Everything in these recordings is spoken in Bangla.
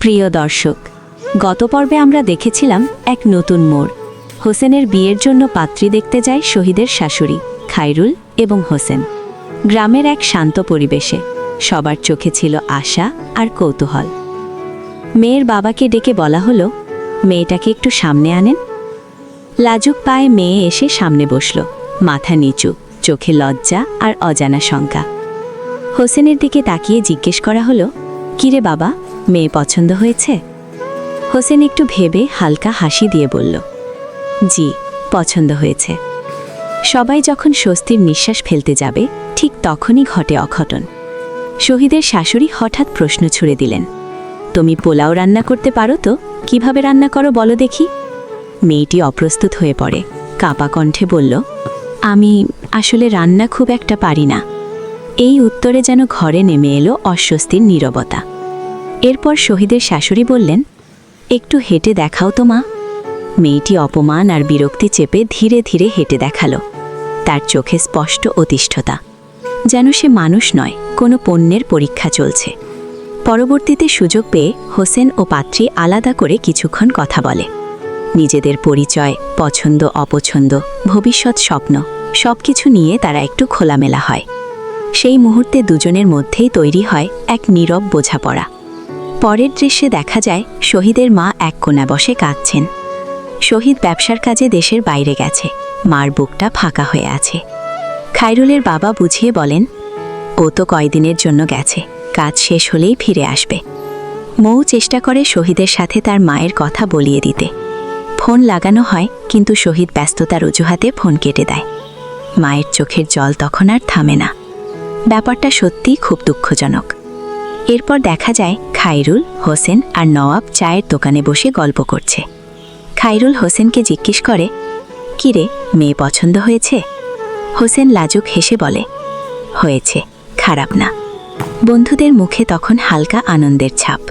প্রিয় দর্শক, গত পর্বে আমরা দেখেছিলাম এক নতুন মোড়। হোসেনের বিয়ের জন্য পাত্রী দেখতে যায় শহীদের শাশুড়ি খায়রুল এবং হোসেন। গ্রামের এক শান্ত পরিবেশে সবার চোখে ছিল আশা আর কৌতূহল। মেয়ের বাবাকে ডেকে বলা হলো, মেয়েটাকে একটু সামনে আনেন। লাজুক পায়ে মেয়ে এসে সামনে বসল, মাথা নিচু, চোখে লজ্জা আর অজানা শঙ্কা। হোসেনের দিকে তাকিয়ে জিজ্ঞেস করা হলো, কিরে বাবা, মেয়ে পছন্দ হয়েছে? হোসেন একটু ভেবে হালকা হাসি দিয়ে বলল, জি, পছন্দ হয়েছে। সবাই যখন স্বস্তির নিঃশ্বাস ফেলতে যাবে, ঠিক তখনই ঘটে অঘটন। শহীদের শাশুড়ি হঠাৎ প্রশ্ন ছুড়ে দিলেন, তুমি পোলাও রান্না করতে পারো তো? কিভাবে রান্না করো বলো দেখি। মেয়েটি অপ্রস্তুত হয়ে পড়ে, কাঁপা কণ্ঠে বলল, আমি আসলে রান্না খুব একটা পারি না। এই উত্তরে যেন ঘরে নেমে এলো অস্বস্তির নীরবতা। এরপর শহীদের শাশুড়ি বললেন, একটু হেঁটে দেখাও তো মা। মেয়েটি অপমান আর বিরক্তি চেপে ধীরে ধীরে হেঁটে দেখালো। তার চোখে স্পষ্ট অতিষ্ঠতা, যেন সে মানুষ নয়, কোনো পণ্যের পরীক্ষা চলছে। পরবর্তীতে সুযোগ পেয়ে হোসেন ও পাত্রী আলাদা করে কিছুক্ষণ কথা বলে। নিজেদের পরিচয়, পছন্দ অপছন্দ, ভবিষ্যৎ স্বপ্ন সবকিছু নিয়ে তারা একটু খোলামেলা হয়। সেই মুহূর্তে দুজনের মধ্যেই তৈরি হয় এক নীরব বোঝাপড়া। পরের দৃশ্যে দেখা যায় শহীদের মা এক কোণা বসে কাঁদছেন। শহীদ ব্যবসার কাজে দেশের বাইরে গেছে, মার বুকটা ফাঁকা হয়ে আছে। খায়রুলের বাবা বুঝিয়ে বলেন, ও তো কয়দিনের জন্য গেছে, কাজ শেষ হলেই ফিরে আসবে। মৌ চেষ্টা করে শহীদের সাথে তার মায়ের কথা বলিয়ে দিতে। ফোন লাগানো হয়, কিন্তু শহীদ ব্যস্ততার অজুহাতে ফোন কেটে দেয়। মায়ের চোখের জল তখন আর থামে না। ব্যাপারটা সত্যিই খুব দুঃখজনক। এরপর দেখা যায় খায়রুল, হোসেন আর নওয়াব চায়ের দোকানে বসে গল্প করছে। খায়রুল হোসেনকে জিজ্ঞেস করে, কিরে, মেয়ে পছন্দ হয়েছে? হোসেন লাজুক হেসে বলে, হয়েছে, খারাপ না। বন্ধুদের মুখে তখন হালকা আনন্দের ছাপ।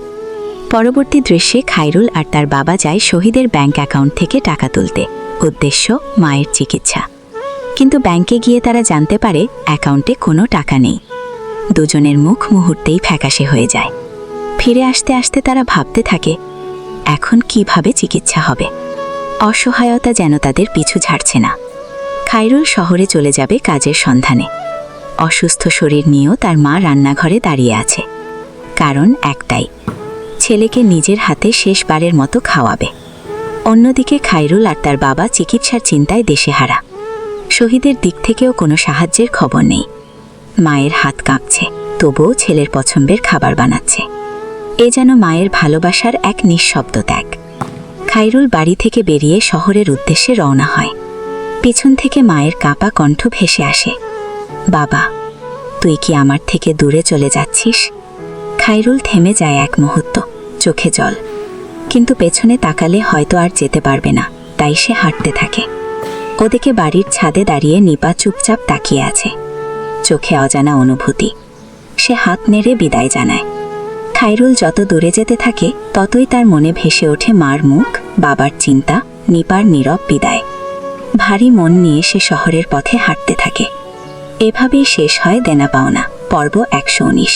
পরবর্তী দৃশ্যে খায়রুল আর তার বাবা যায় শহীদের ব্যাংক অ্যাকাউন্ট থেকে টাকা তুলতে, উদ্দেশ্য মায়ের চিকিৎসা। কিন্তু ব্যাংকে গিয়ে তারা জানতে পারে অ্যাকাউন্টে কোনো টাকা নেই। দুজনের মুখ মুহূর্তেই ফ্যাকাশে হয়ে যায়। ফিরে আসতে আসতে তারা ভাবতে থাকে, এখন কিভাবে চিকিৎসা হবে। অসহায়তা যেন তাদের পিছু ছাড়ছে না। খায়রুল শহরে চলে যাবে কাজের সন্ধানে। অসুস্থ শরীর নিয়েও তার মা রান্নাঘরে দাঁড়িয়ে আছে। কারণ একটাই, ছেলেকে নিজের হাতে শেষবারের মতো খাওয়াবে। অন্যদিকে খায়রুল আর তার বাবা চিকিৎসার চিন্তায় দেশেহারা। শহীদের দিক থেকেও কোনো সাহায্যের খবর নেই। মায়ের হাত কাঁপছে, তবুও ছেলের পছন্দের খাবার বানাচ্ছে। এ যেন মায়ের ভালোবাসার এক নিঃশব্দ ত্যাগ। খায়রুল বাড়ি থেকে বেরিয়ে শহরের উদ্দেশ্যে রওনা হয়। পিছন থেকে মায়ের কাঁপা কণ্ঠ ভেসে আসে, বাবা, তুই কি আমার থেকে দূরে চলে যাচ্ছিস? খায়রুল থেমে যায় এক মুহূর্ত, চোখে জল। কিন্তু পেছনে তাকালে হয়তো আর যেতে পারবে না, তাই সে হাঁটতে থাকে। ওদিকে বাড়ির ছাদে দাঁড়িয়ে নিপা চুপচাপ তাকিয়ে আছে, চোখে অজানা অনুভূতি। সে হাত নেড়ে বিদায় জানায়। খায়রুল যত দূরে যেতে থাকে, ততই তার মনে ভেসে ওঠে মার মুখ, বাবার চিন্তা, নিপার নীরব বিদায়। ভারী মন নিয়ে সে শহরের পথে হাঁটতে থাকে। এভাবেই শেষ হয় দেনা পাওনা পর্ব 119।